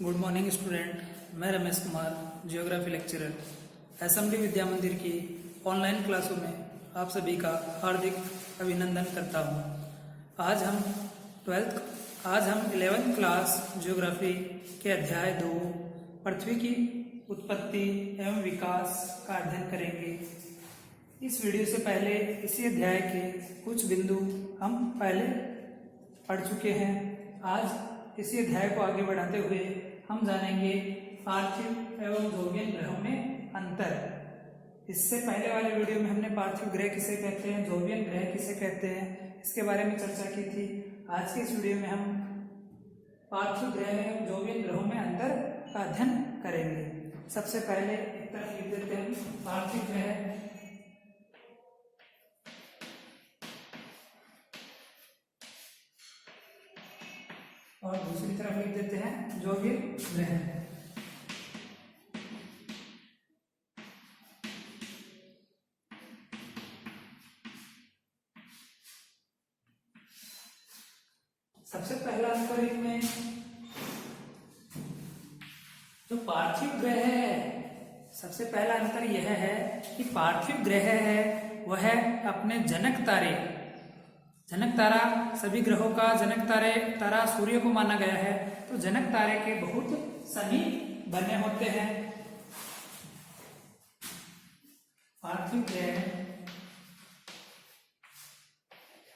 Good morning student. मैं Ramesh Kumar, geography lecturer, SMD Vidya Mandir की online क्लासों में आप सभी का हार्दिक अभिनंदन करता हूं। आज हम 11th क्लास जियोग्राफी के अध्याय 2 पृथ्वी की उत्पत्ति एवं विकास का अध्ययन करेंगे। इस वीडियो से पहले इसी अध्याय के कुछ बिंदु हम पहले पढ़ चुके हैं। आज इसी अध्याय को आगे बढ़ाते हुए हम जानेंगे पार्थिव एवं ध्रुवीय ग्रहों में अंतर। इससे पहले वाले वीडियो में हमने पार्थिव ग्रह किसे कहते हैं, ध्रुवीय ग्रह किसे कहते हैं, इसके बारे में चर्चा की थी। आज के इस वीडियो में हम पार्थिव ग्रह एवं ध्रुवीय ग्रहों में अंतर का अध्ययन करेंगे। सबसे पहले एक तरफ लिख देते हैं पार्थिव ग्रह और दूसरी तरफ लिख देते हैं ध्रुवीय ग्रह। सबसे पहला अंतर इनमें जो पार्थिव ग्रह है, सबसे पहला अंतर यह है कि पार्थिव ग्रह है वह अपने जनक तारा सभी ग्रहों का जनक तारा सूर्य को माना गया है, तो जनक तारे के बहुत समीप बने होते हैं। पार्थिव ग्रह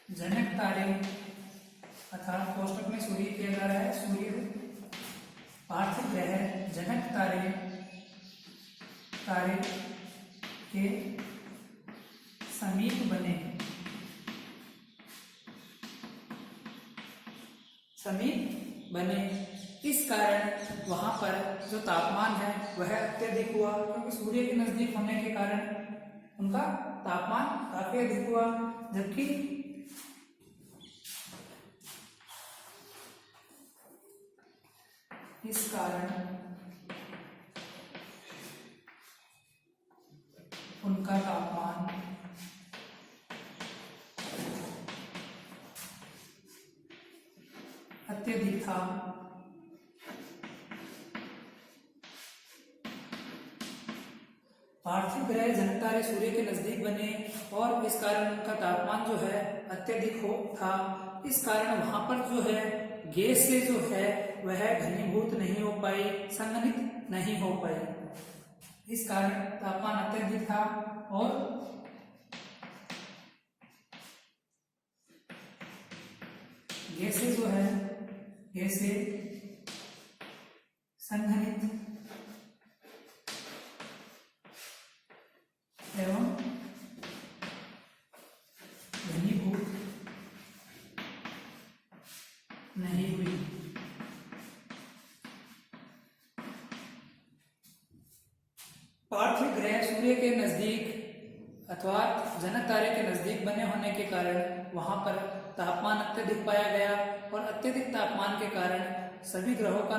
जनक तारे अर्थात कोष्टक में सूर्य किया जा रहा है, सूर्य पार्थिव ग्रह जनक तारे के समीप बने। इस कारण वहां पर जो तापमान है वह अत्यधिक हुआ, क्योंकि सूर्य के नजदीक होने के कारण उनका तापमान काफी अधिक हुआ, जबकि इस कारण उनका तापमान अत्यधिक था। पार्थिव ग्रह जनक तारे सूर्य के नजदीक बने और इस कारण उनका तापमान जो है अत्यधिक था। इस कारण वहां पर जो है गैस से जो है वह घनीभूत नहीं हो पाई, संघनित नहीं हो पाई। इस कारण तापमान अत्यधिक था और गैसें जो है संघनित एवं घनीभूत नहीं हुई। पार्थिव ग्रह सूर्य के नजदीक अथवा जनक तारे के नजदीक बने होने के कारण वहां पर तापमान अत्यधिक पाया गया और अत्यधिक तापमान के कारण सभी ग्रहों का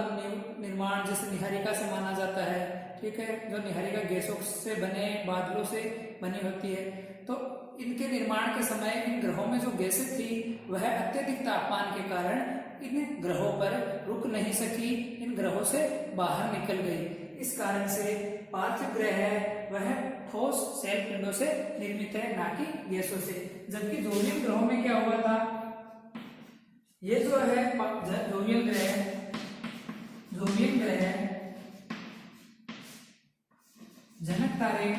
निर्माण जैसे निहारिका से माना जाता है, ठीक है, जो निहारिका गैसों से बने बादलों से बनी होती है, तो इनके निर्माण के समय इन ग्रहों में जो गैसें थी वह अत्यधिक तापमान के कारण इन ग्रहों पर रुक नहीं सकी, इन ग्रहों से बाहर निकल गई। इस कारण से पार्थिव ग्रह है वह ठोस शैल पिंडों से निर्मित है, ना कि गैसों से। जबकि ध्रुवीय ग्रहों में क्या हुआ था, ये जो है ध्रुवीय ग्रह जनक तारे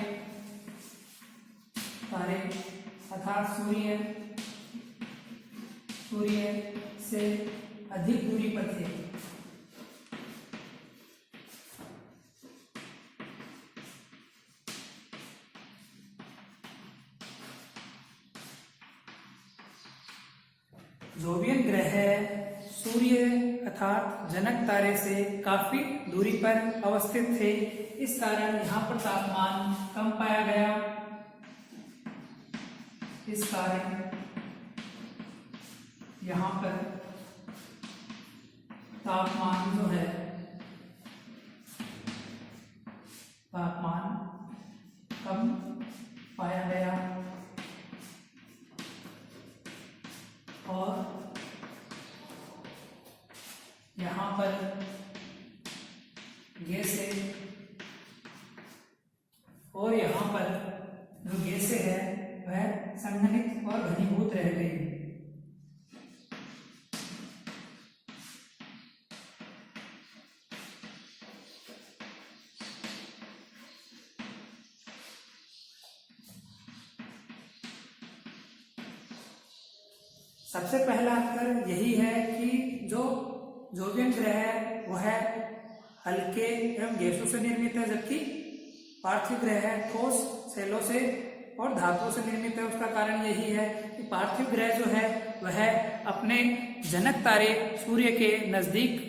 अर्थात सूर्य से अधिक दूरी पर थे। ध्रुवीय ग्रह सूर्य अर्थात जनक तारे से काफी दूरी पर अवस्थित थे। इस कारण यहाँ पर तापमान कम पाया गया। इस कारण यहाँ पर तापमान जो है कम पाया गया और यहाँ पर रह गई। सबसे पहला अंतर यही है कि जो जोवियन ग्रह है वह हल्के एवं गैसों से निर्मित है, जबकि पार्थिव ग्रह है ठोस सेलों से और धातुओं से निर्मित है। उसका कारण यही है कि पार्थिव ग्रह जो है वह अपने जनक तारे सूर्य के नजदीक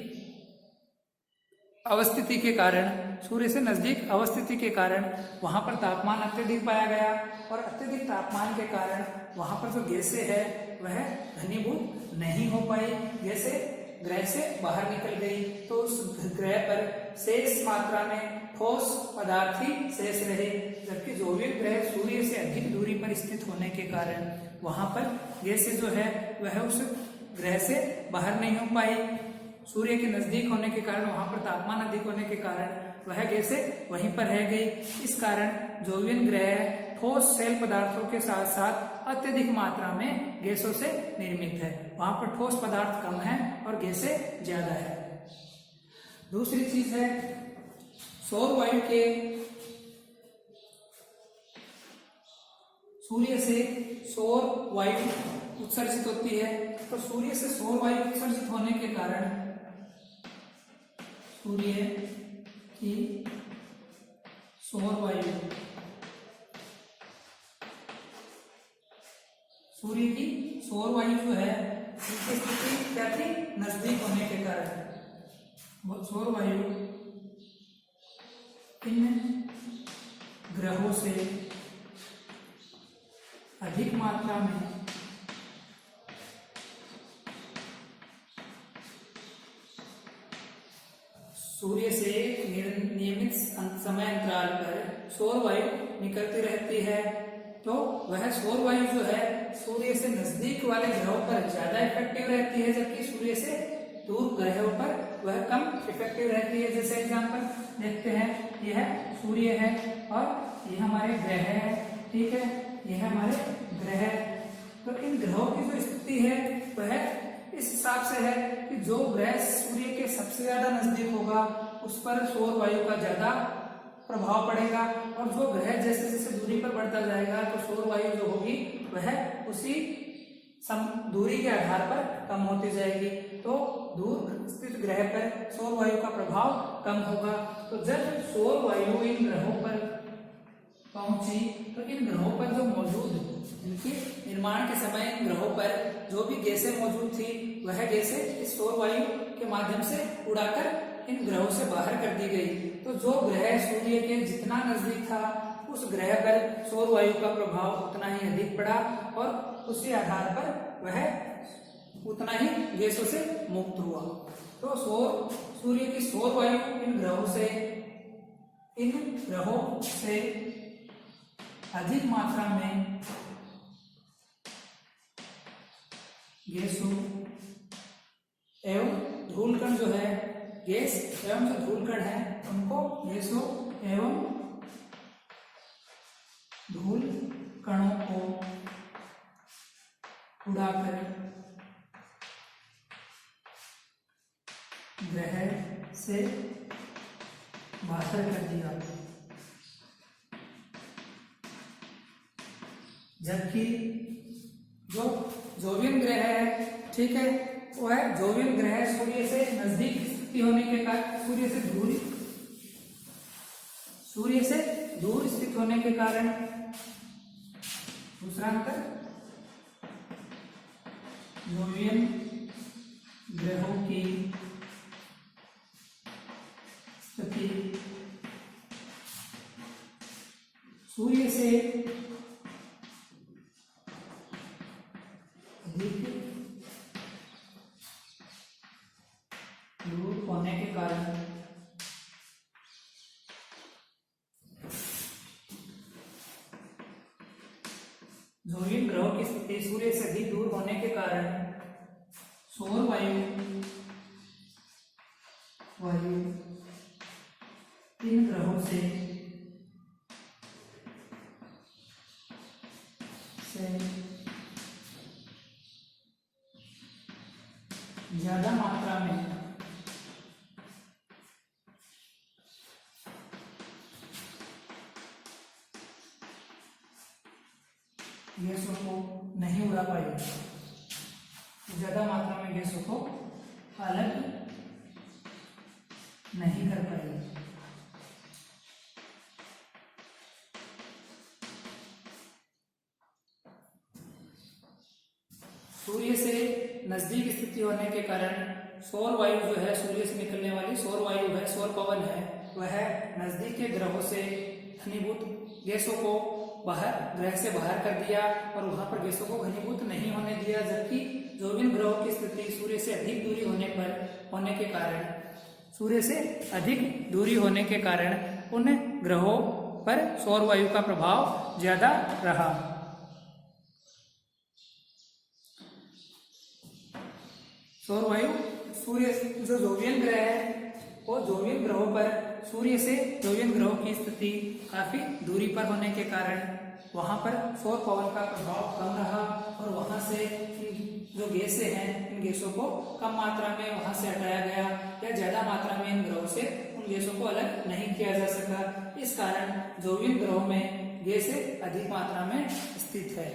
अवस्थिति के कारण, सूर्य से नजदीक अवस्थिति के कारण वहां पर तापमान अत्यधिक पाया गया और अत्यधिक तापमान के कारण वहां पर जो गैसें है वह घनीभूत नहीं हो पाई, गैसें ग्रह से बाहर निकल गई। तो उस ग्रह पर शेष मात्रा में ठोस पदार्थ ही शेष रहे, जबकि जोवियन ग्रह सूर्य से अधिक दूरी पर स्थित होने के कारण वहां पर गैसें जो है वह उस ग्रह से बाहर नहीं हो पाई। सूर्य के नजदीक होने के कारण, वहां पर तापमान अधिक होने के कारण वह गैसें वहीं पर रह गई। इस कारण जोवियन ग्रह ठोस सेल पदार्थों के साथ साथ अत्यधिक मात्रा में गैसों से निर्मित है। वहां पर ठोस पदार्थ कम है और गैसें ज्यादा है। दूसरी चीज है सौर वायु के सूर्य से सौर वायु उत्सर्जित होती है। तो सूर्य से सौर वायु उत्सर्जित होने के कारण सूर्य की सौर वायु, सूर्य की सौर वायु जो है उसकी स्थिति क्या थी, नजदीक होने के कारण वो सौर वायु इन ग्रहों से अधिक मात्रा में सूर्य से नियमित समय अंतराल पर सौर वायु निकलती रहती है। तो वह सौर वायु जो है सूर्य से नजदीक वाले ग्रहों पर ज्यादा इफेक्टिव रहती है, जबकि सूर्य से दूर ग्रहों पर वह कम इफेक्टिव रहती है। जैसे एग्जांपल देखते हैं, यह सूर्य है और यह हमारे ग्रह है, ठीक है, यह हमारे ग्रह। तो इन ग्रहों की जो स्थिति है वह इस हिसाब से है कि जो ग्रह सूर्य के सबसे ज्यादा नजदीक होगा उस पर सौर वायु का ज्यादा प्रभाव पड़ेगा, और जो ग्रह जैसे जैसे दूरी पर बढ़ता जाएगा तो सौर वायु जो होगी वह उसी दूरी के आधार पर कम होती जाएगी। तो दूर स्थित ग्रह पर सौर वायु का प्रभाव कम होगा। तो जब सौर वायु इन ग्रहों पर पहुंची तो इन ग्रहों पर जो मौजूद, इनके निर्माण के समय इन ग्रहों पर जो भी गैसें मौजूद थी वह गैसें इस सौर वायु के माध्यम से उड़ाकर इन ग्रहों से बाहर कर दी गई। तो जो ग्रह सूर्य के जितना नजदीक था उस ग्रह पर सौर वायु का प्रभाव उतना ही अधिक पड़ा और उसी आधार पर वह उतना ही गैसों से मुक्त हुआ। तो सूर्य की सौर वायु इन ग्रहों से अधिक मात्रा में गैसों एवं धूलकण जो है, गैस एवं जो धूलकण है उनको गैसों एवं धूल कणों को उड़ाकर ग्रह से बाहर कर दिया। जबकि जो जोवियन ग्रह है, ठीक है, वह जोवियन ग्रह सूर्य से नजदीक स्थिति होने के कारण, सूर्य से दूर स्थित होने के कारण, दूसरा अंतर जोवियन ग्रहों की स्थिति सूर्य से दूर होने के कारण जोवियन ग्रहों की स्थिति सूर्य से अधिक दूर होने के कारण सौर वायु इन ग्रहों से ज्यादा मात्रा में गैसों को नहीं उड़ा पाएगी, ज्यादा मात्रा में गैसों को अलग नहीं कर पाएगी। सूर्य से नजदीक स्थिति होने के कारण सौर वायु जो है, सूर्य से निकलने वाली सौर वायु है, सौर पवन है, वह नजदीक के ग्रहों से घनीभूत गैसों को बाहर, ग्रह से बाहर कर दिया और वहां पर गैसों को घनीभूत नहीं होने दिया। जबकि जोवियन ग्रहों की स्थिति सूर्य से अधिक दूरी होने के कारण, सूर्य से अधिक दूरी होने के कारण उन ग्रहों पर सौर वायु का प्रभाव ज्यादा रहा। सौर वायु, सूर्य जो जोवियन ग्रह है, वो जोवियन ग्रहों पर, सूर्य से जोवियन ग्रहों की स्थिति काफी दूरी पर होने के कारण वहां पर सौर पवन का प्रभाव कम रहा और वहां से जो गैसें हैं, इन गैसों को कम मात्रा में वहां से हटाया गया या ज्यादा मात्रा में इन ग्रहों से उन गैसों को अलग नहीं किया जा सका। इस कारण जोवियन ग्रहों में गैसें अधिक मात्रा में स्थित है।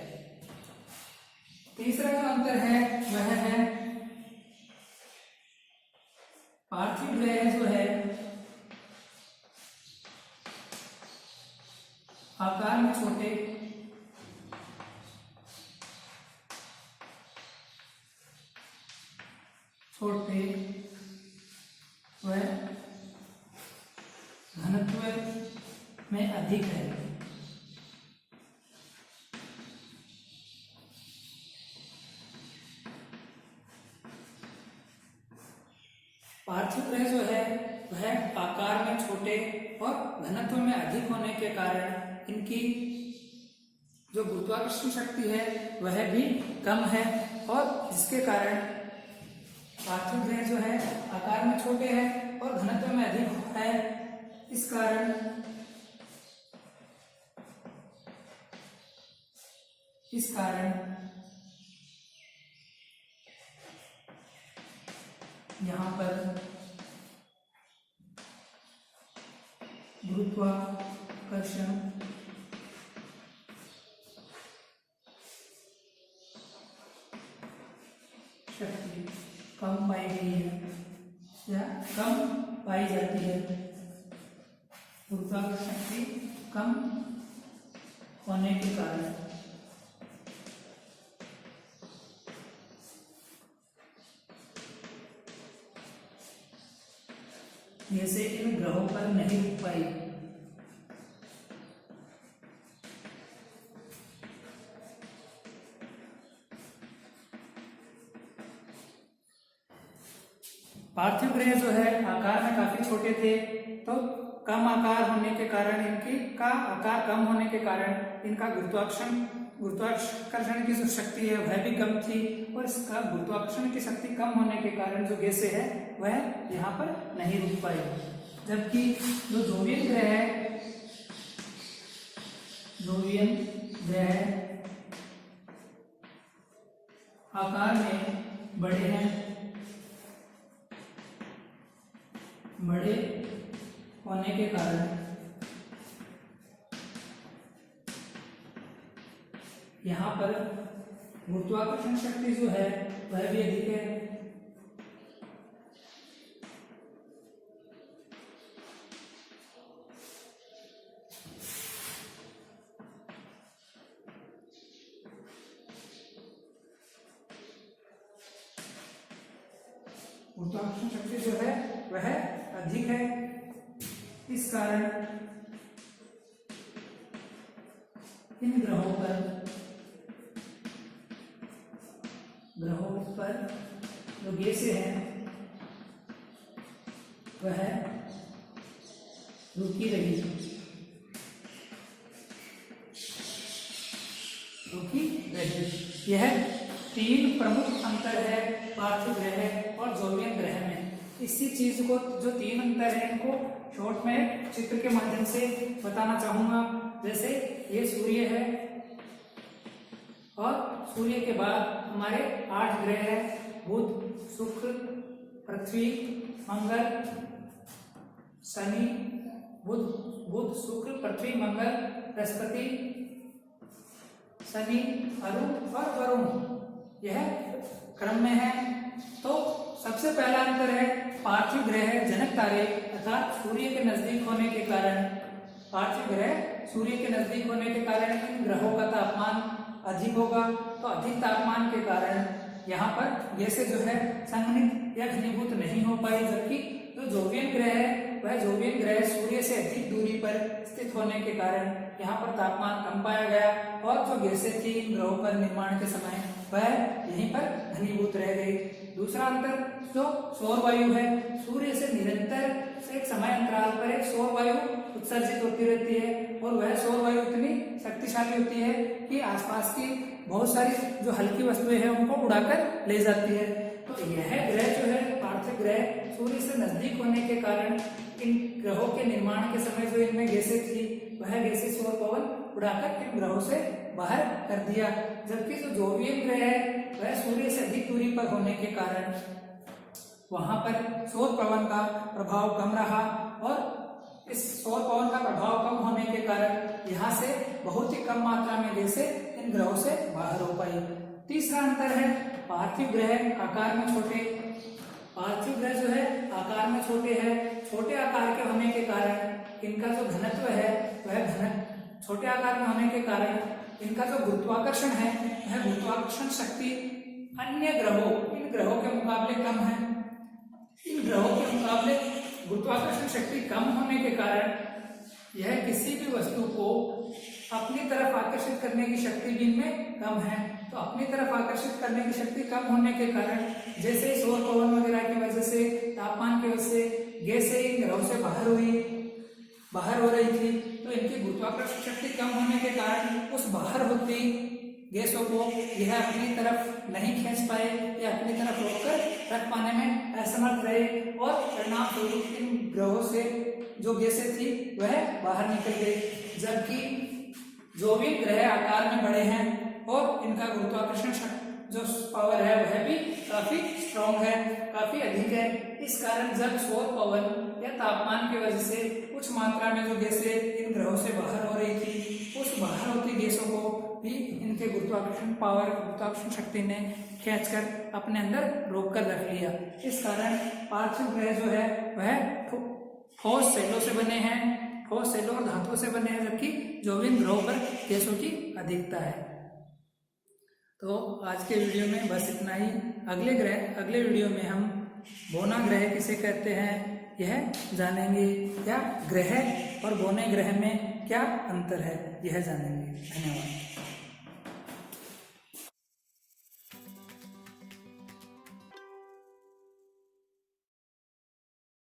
तीसरा जो अंतर है वह है पार्थिव ग्रह जो है आकार में छोटे, वह घनत्व में अधिक है। पार्थिव ग्रह जो है वह आकार में छोटे और घनत्व में अधिक होने के कारण इनकी जो गुरुत्वाकर्षण शक्ति है वह भी कम है और जिसके कारण पार्थिव ग्रह जो है आकार में छोटे हैं और घनत्व में अधिक है। इस कारण यहाँ पर गुरुत्वाकर्षण शक्ति कम पाई गई है या कम पाई जाती है। गुरुत्वाकर्षण शक्ति कम होने के कारण जैसे इन ग्रहों पर नहीं रुक पाई। पार्थिव ग्रह जो है आकार में काफी छोटे थे, तो कम आकार होने के कारण, इनकी का आकार कम होने के कारण इनका गुरुत्वाकर्षण की जो शक्ति है वह भी कम थी और इसका गुरुत्वाकर्षण की शक्ति कम होने के कारण जो गैसें है वह यहाँ पर नहीं रुक पाई। जबकि जो जोवियन ग्रह आकार में बड़े होने के कारण यहाँ पर गुरुत्वाकर्षण शक्ति जो है वह भी अधिक है। गुरुत्वाकर्षण शक्ति जो है वह अधिक है। इस कारण इन ग्रहों पर जो गैसें हैं वह रुकी रही। यह तीन प्रमुख अंतर है पार्थिव ग्रह और जोवियन ग्रह में। इसी चीज को, जो तीन अंतर है, इनको शॉर्ट में चित्र के माध्यम से बताना चाहूंगा। जैसे ये सूर्य है और सूर्य के बाद हमारे 8 ग्रह है बुध, शुक्र, पृथ्वी, मंगल, शनि, बुध, शुक्र, पृथ्वी, मंगल, बृहस्पति, शनि, अरुण और वरुण, यह क्रम में है। तो सबसे पहला अंतर है पार्थिव ग्रह जनक तारे अर्थात सूर्य के नजदीक होने के कारण, पार्थिव ग्रह सूर्य के नजदीक होने के कारण इन ग्रहों का तापमान अधिक होगा। तो अधिक तापमान के कारण यहाँ पर गैसें जो है संघनित या घनीभूत नहीं हो पाई, जबकि जो जोवियन ग्रह है वह जोवियन ग्रह सूर्य से अधिक दूरी पर स्थित होने के कारण यहाँ पर तापमान कम पाया गया और जो गैसें थी इन ग्रहों पर निर्माण के समय वह यहीं पर घनीभूत रह गई। दूसरा अंतर जो सौर वायु है, सूर्य से निरंतर एक समय अंतराल पर एक सौर वायु उत्सर्जित होती रहती है और वह सौर वायु इतनी शक्तिशाली होती है कि आसपास की बहुत सारी जो हल्की वस्तुएं हैं उनको उड़ाकर ले जाती है। तो यह ग्रह जो है पार्थिव ग्रह सूर्य से नजदीक होने के कारण इन ग्रहों के निर्माण के समय जो इनमें गैसें थी वह गैसें सौर पवन उड़ाकर इन ग्रहों से बाहर कर दिया, जबकि जो जोवियन ग्रह है वह सूर्य से अधिक दूरी पर होने के कारण वहां पर सौर पवन का प्रभाव कम रहा और इस सौर पवन का प्रभाव कम होने के कारण यहाँ से बहुत ही कम मात्रा में गैसें इन ग्रहों से बाहर हो पाई। तीसरा अंतर है पार्थिव ग्रह आकार में छोटे, पार्थिव ग्रह जो है आकार में छोटे हैं, छोटे आकार के होने के कारण इनका जो घनत्व है वह छोटे आकार में होने के कारण इनका जो गुरुत्वाकर्षण है वह गुरुत्वाकर्षण शक्ति अन्य ग्रहों इन ग्रहों के मुकाबले कम है। इन ग्रहों के मुकाबले गुरुत्वाकर्षण शक्ति कम होने के कारण यह किसी भी वस्तु को अपनी तरफ आकर्षित करने की शक्ति भी इनमें कम है। तो अपनी तरफ आकर्षित करने की शक्ति कम होने के कारण जैसे सौर पवन वगैरह की वजह से तापमान की वजह से गैसें इन ग्रहों से बाहर हो रही थी, तो इनकी गुरुत्वाकर्षण शक्ति कम होने के कारण उस बाहर होती गैसों को यह अपनी तरफ नहीं खींच पाए या अपनी तरफ रोककर रख पाने में असमर्थ रहे और परिणाम स्वरूप इन ग्रहों से जो गैसें थी वह बाहर निकल गई। जबकि जो भी ग्रह आकार में बड़े हैं और इनका गुरुत्वाकर्षण जो पावर है वह भी काफी स्ट्रॉन्ग है, काफी अधिक है। इस कारण जब सौर पवन या तापमान की वजह से कुछ मात्रा में जो गैसें इन ग्रहों से बाहर हो रही थी उस बाहर होती गैसों को भी इनके गुरुत्वाकर्षण शक्ति ने खींचकर अपने अंदर रोक कर रख लिया। इस कारण पार्थिव ग्रह जो है वह ठोस सेलों से बने हैं, ठोस सेलों और धातुओं से बने हैं, जबकि जोवियन ग्रहों पर गैसों की अधिकता है। तो आज के वीडियो में बस इतना ही। अगले वीडियो में हम बोना ग्रह किसे कहते हैं यह जानेंगे, या ग्रह और बोने ग्रह में क्या अंतर है यह जानेंगे। धन्यवाद।